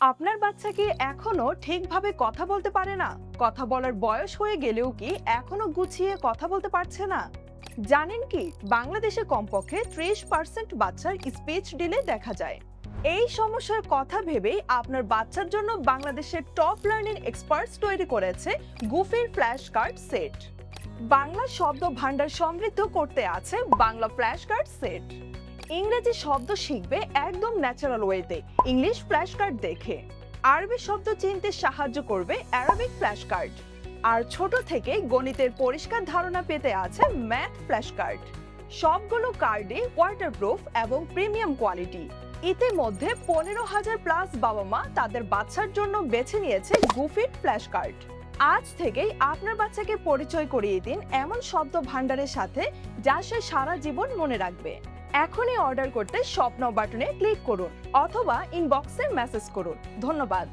আপনার বাচ্চা কি এখনো ঠিকভাবে কথা বলতে পারে না? কথা বলার বয়স হয়ে গেলেও কি এখনো গুছিয়ে কথা বলতে পারছে না? জানেন কি, বাংলাদেশে কমপক্ষে 30% বাচ্চার স্পিচ ডিলে দেখা যায়। এই সমস্যার কথা ভেবেই আপনার বাচ্চার জন্য বাংলাদেশের টপ লার্নিং এক্সপার্টস তৈরি করেছে গুফির ফ্ল্যাশ কার্ড সেট। বাংলা শব্দ ভান্ডার সমৃদ্ধ করতে আছে বাংলা ফ্ল্যাশ কার্ড সেট। ইংরেজি শব্দ শিখবে একদম ন্যাচারাল ওয়েতে ইংলিশ ফ্ল্যাশ কার্ড দেখে। আরবি শব্দ চিনতে সাহায্য করবে অ্যারাবিক ফ্ল্যাশ কার্ড। আর ছোট থেকে গণিতের পরিষ্কার ধারণা পেতে আছে ম্যাথ ফ্ল্যাশ কার্ড। সবগুলো কার্ডে ওয়াটারপ্রুফ এবং প্রিমিয়াম কোয়ালিটি। ইতিমধ্যে 15,000 প্লাস বাবা মা তাদের বাচ্চার জন্য বেছে নিয়েছে গুফির ফ্ল্যাশ কার্ড। আজ থেকেই আপনার বাচ্চাকে পরিচয় করিয়ে দিন এমন শব্দ ভান্ডারের সাথে যা সে সারা জীবন মনে রাখবে। এখনই অর্ডার করতে শপ নাও বাটনে ক্লিক করুন অথবা ইনবক্সে মেসেজ করুন। ধন্যবাদ।